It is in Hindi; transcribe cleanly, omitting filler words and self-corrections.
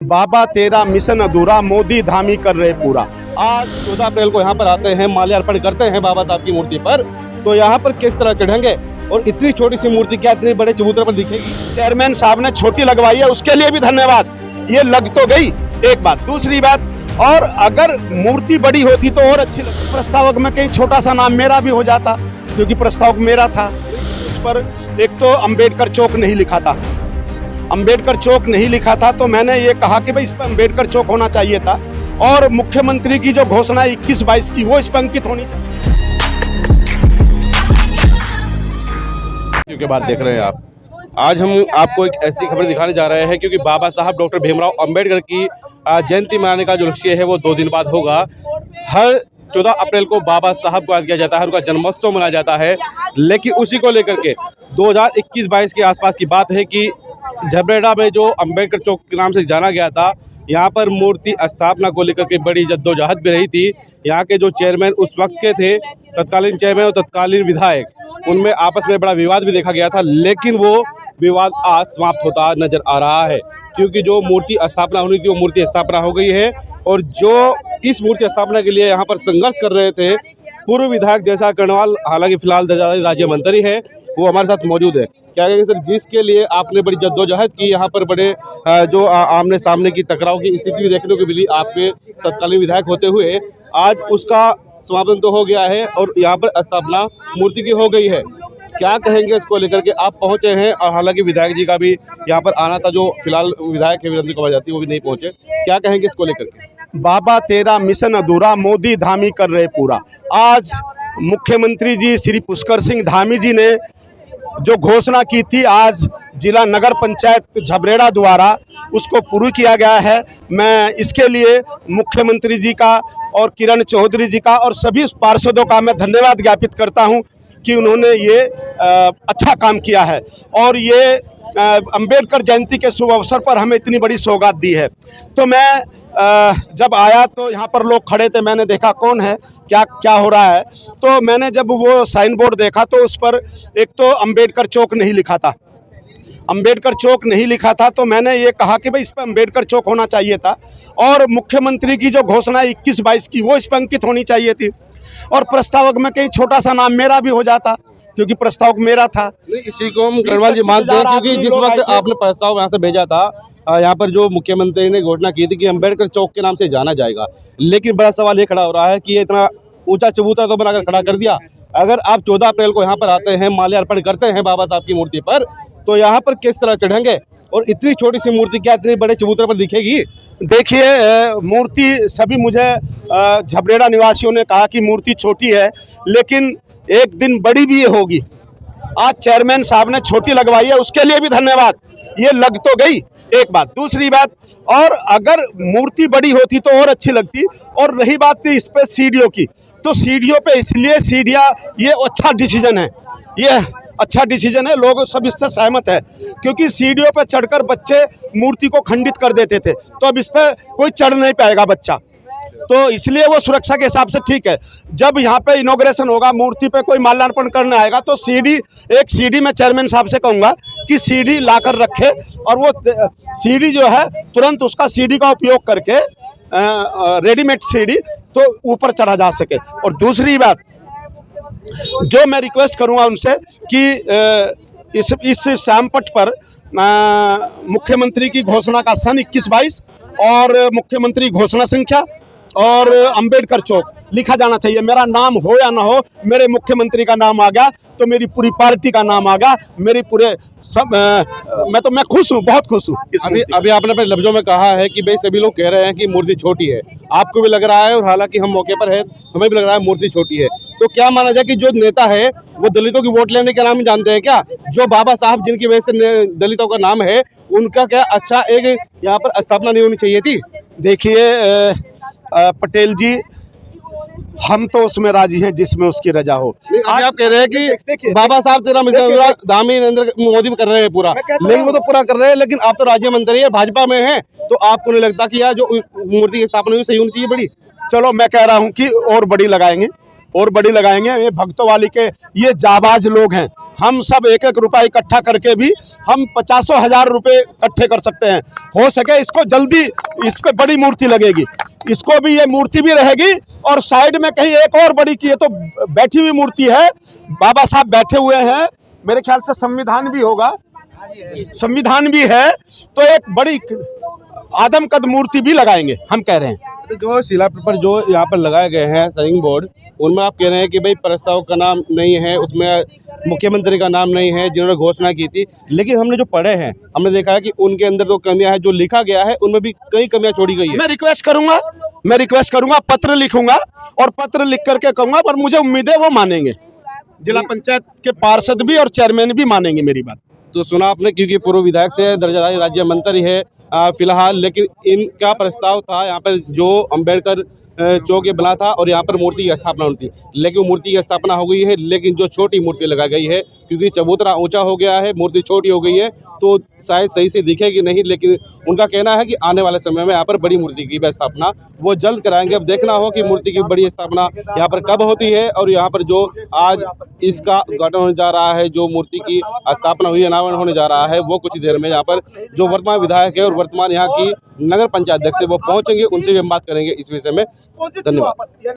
बाबा तेरा मिशन अधूरा, मोदी धामी कर रहे पूरा। आज 14 अप्रैल को यहाँ पर आते हैं, माल्यार्पण करते हैं बाबा साहब की मूर्ति पर। तो यहाँ पर किस तरह चढ़ेंगे और इतनी छोटी सी मूर्ति क्या इतने बड़े चबूतरे पर दिखेगी। चेयरमैन साहब ने छोटी लगवाई है, उसके लिए भी धन्यवाद। ये लग तो गई एक बात। दूसरी बात, और अगर मूर्ति बड़ी होती तो और अच्छी लगती। प्रस्तावक में कहीं छोटा सा नाम मेरा भी हो जाता, क्योंकि प्रस्तावक मेरा था। उस पर एक तो अम्बेडकर चौक नहीं लिखा था, अम्बेडकर चौक नहीं लिखा था, तो मैंने ये कहा कि भाई इस पर अम्बेडकर चौक होना चाहिए था। और मुख्यमंत्री की जो घोषणा 21-22 की, वो इस पर अंकित होनी चाहिए। के बाद देख रहे हैं आप, आज हम आपको एक ऐसी खबर दिखाने जा रहे हैं क्योंकि बाबा साहब डॉक्टर भीमराव अंबेडकर की जयंती मनाने का जो लक्ष्य है वो 2 दिन बाद होगा। हर 14 अप्रैल को बाबा साहब को याद किया जाता है, उनका जन्मोत्सव मनाया जाता है। लेकिन उसी को लेकर के 2021-22 के आसपास की बात है कि झबरेड़ा में जो अंबेडकर चौक के नाम से जाना गया था, यहाँ पर मूर्ति स्थापना को लेकर के बड़ी जद्दोजहद भी रही थी। यहाँ के जो चेयरमैन उस वक्त के थे, तत्कालीन चेयरमैन और तत्कालीन विधायक, उनमें आपस में बड़ा विवाद भी देखा गया था। लेकिन वो विवाद आज समाप्त होता नजर आ रहा है, क्योंकि जो मूर्ति स्थापना होनी थी वो मूर्ति स्थापना हो गई है। और जो इस मूर्ति स्थापना के लिए यहाँ पर संघर्ष कर रहे थे, पूर्व विधायक देसा कर्णवाल, हालांकि फिलहाल राज्य मंत्री है, वो हमारे साथ मौजूद है। क्या कहेंगे सर, जिसके लिए आपने बड़ी जद्दोजहद की, यहाँ पर बड़े जो आमने सामने की टकराव की स्थिति भी देखने को मिली आपके तत्कालीन विधायक होते हुए, आज उसका समापन तो हो गया है और यहाँ पर स्थापना मूर्ति की हो गई है। क्या कहेंगे इसको लेकर के? आप पहुंचे हैं और हालांकि विधायक जी का भी यहाँ पर आना था, जो फिलहाल विधायक है वीरेंद्र कुमार जाती, वो भी नहीं पहुंचे। क्या कहेंगे इसको लेकर के? बाबा तेरा मिशन अधूरा, मोदी धामी कर रहे पूरा। आज मुख्यमंत्री जी श्री पुष्कर सिंह धामी जी ने जो घोषणा की थी, आज जिला नगर पंचायत झबरेड़ा द्वारा उसको पूरी किया गया है। मैं इसके लिए मुख्यमंत्री जी का और किरण चौधरी जी का और सभी पार्षदों का मैं धन्यवाद ज्ञापित करता हूं कि उन्होंने ये अच्छा काम किया है और ये अंबेडकर जयंती के शुभ अवसर पर हमें इतनी बड़ी सौगात दी है। तो मैं जब आया तो यहाँ पर लोग खड़े थे, मैंने देखा कौन है, क्या क्या हो रहा है। तो मैंने जब वो साइन बोर्ड देखा तो उस पर एक तो अम्बेडकर चौक नहीं लिखा था, अम्बेडकर चौक नहीं लिखा था, तो मैंने ये कहा कि भाई इस पर अम्बेडकर चौक होना चाहिए था। और मुख्यमंत्री की जो घोषणा 21-22 की, वो इस पर अंकित होनी चाहिए थी। और प्रस्तावक में कहीं छोटा सा नाम मेरा भी हो जाता, क्योंकि प्रस्तावक मेरा था। इसी को हम कर्णवाल जी मानते हैं, क्योंकि जिस वक्त आपने प्रस्ताव यहाँ से भेजा था, यहाँ पर जो मुख्यमंत्री ने घोषणा की थी कि अम्बेडकर चौक के नाम से जाना जाएगा, लेकिन बड़ा सवाल ये खड़ा हो रहा है कि ये इतना ऊंचा चबूतरा तो बनाकर खड़ा कर दिया। अगर आप 14 अप्रैल को यहाँ पर आते हैं, माल्यार्पण करते हैं बाबा साहब की मूर्ति पर, तो यहाँ पर किस तरह चढ़ेंगे और इतनी छोटी सी मूर्ति क्या इतने बड़े चबूतरे पर दिखेगी। देखिए, मूर्ति सभी मुझे झबरेड़ा निवासियों ने कहा कि मूर्ति छोटी है, लेकिन एक दिन बड़ी भी होगी। आज चेयरमैन साहब ने छोटी लगवाई है, उसके लिए भी धन्यवाद। ये लग तो गई एक बात। दूसरी बात, और अगर मूर्ति बड़ी होती तो और अच्छी लगती। और रही बात इस पे सीढ़ियों की, तो सीढ़ियों पे इसलिए सीढ़ियाँ, ये अच्छा डिसीजन है, ये अच्छा डिसीजन है, लोग सब इससे सहमत है। क्योंकि सीढ़ियों पे चढ़कर बच्चे मूर्ति को खंडित कर देते थे, तो अब इस पर कोई चढ़ नहीं पाएगा बच्चा, तो इसलिए वो सुरक्षा के हिसाब से ठीक है। जब यहाँ पे इनॉग्रेशन होगा, मूर्ति पे कोई माल्यार्पण करने आएगा, तो एक सीढ़ी मैं चेयरमैन साहब से कहूँगा कि सीढ़ी लाकर रखे, और वो सीढ़ी जो है तुरंत उसका सीढ़ी का उपयोग करके रेडीमेड सीढ़ी तो ऊपर चढ़ा जा सके। और दूसरी बात जो मैं रिक्वेस्ट करूँगा उनसे कि इस श्यामपट्ट पर मुख्यमंत्री की घोषणा का सन 21-22 और मुख्यमंत्री घोषणा संख्या और अंबेडकर चौक लिखा जाना चाहिए। मेरा नाम हो या ना हो, मेरे मुख्यमंत्री का नाम आ गया तो मेरी पूरी पार्टी का नाम आ गया, मेरी पूरे सब मैं खुश हूँ, बहुत खुश हूँ। अभी आपने अपने लफ्जों में कहा है कि भाई सभी लोग कह रहे हैं कि मूर्ति छोटी है, आपको भी लग रहा है, और हालांकि हम मौके पर है, हमें भी लग रहा है मूर्ति छोटी है। तो क्या माना जाए कि जो नेता है वो दलितों की वोट लेने के नाम ही जानते हैं क्या? जो बाबा साहब जिनकी वजह से दलितों का नाम है, उनका क्या अच्छा एक यहाँ पर स्थापना नहीं होनी चाहिए थी? देखिए पटेल जी, हम तो उसमें राजी हैं जिसमें उसकी रजा हो। आज आप कह रहे हैं कि बाबा साहब तेरा मिशन धामी नरेंद्र मोदी कर रहे हैं पूरा, लेकिन वो तो पूरा कर रहे हैं, लेकिन आप तो राज्य मंत्री है, भाजपा में हैं, तो आपको नहीं लगता कि यार जो मूर्ति की स्थापना हुई सही होनी चाहिए बड़ी? चलो, मैं कह रहा हूँ कि और बड़ी लगाएंगे, और बड़ी लगाएंगे। ये भक्तों वाली के ये जाबाज लोग हैं, हम सब एक एक रुपया इकट्ठा करके भी हम 50,000 रुपए इकट्ठे कर सकते हैं। हो सके इसको जल्दी इस पे बड़ी मूर्ति लगेगी, इसको भी ये मूर्ति भी रहेगी और साइड में कहीं एक और बड़ी की है तो बैठी हुई मूर्ति है, बाबा साहब बैठे हुए हैं, मेरे ख्याल से संविधान भी होगा, संविधान भी है, तो एक बड़ी आदमकद मूर्ति भी लगाएंगे हम कह रहे हैं। तो जो शिलापट पर जो यहाँ पर लगाए गए हैं साइनिंग बोर्ड, उनमें आप कह रहे हैं कि भाई प्रस्ताव का नाम नहीं है, उसमें मुख्यमंत्री का नाम नहीं है जिन्होंने घोषणा की थी, लेकिन हमने जो पढ़े हैं हमने देखा है कि उनके अंदर जो कमियां हैं, जो लिखा गया है उनमें भी कई कमियां छोड़ी गई है। मैं रिक्वेस्ट करूंगा, पत्र लिखूंगा और पत्र लिख करके कहूंगा, पर मुझे उम्मीद है वो मानेंगे, जिला पंचायत के पार्षद भी और चेयरमैन भी मानेंगे मेरी बात। तो सुना आपने, क्योंकि पूर्व विधायक थे, दर्जाधारी राज्य मंत्री है फिलहाल, लेकिन इनका प्रस्ताव था यहाँ पर जो अंबेडकर चौक ये बना था और यहाँ पर मूर्ति की स्थापना होती थी, लेकिन मूर्ति की स्थापना हो गई है, लेकिन जो छोटी मूर्ति लगाई गई है क्योंकि चबूतरा ऊंचा हो गया है, मूर्ति छोटी हो गई है तो शायद सही से दिखेगी नहीं, लेकिन उनका कहना है कि आने वाले समय में यहाँ पर बड़ी मूर्ति की भी स्थापना वो जल्द कराएंगे। अब देखना हो कि मूर्ति की बड़ी स्थापना यहाँ पर कब होती है और यहाँ पर जो आज इसका उद्घाटन होने जा रहा है, जो मूर्ति की स्थापना हुई, अनावरण होने जा रहा है, वो कुछ देर में यहाँ पर जो वर्तमान विधायक है और वर्तमान यहाँ की नगर पंचायत अध्यक्ष है वो पहुँचेंगे, उनसे भी हम बात करेंगे इस विषय में। धन्यवाद।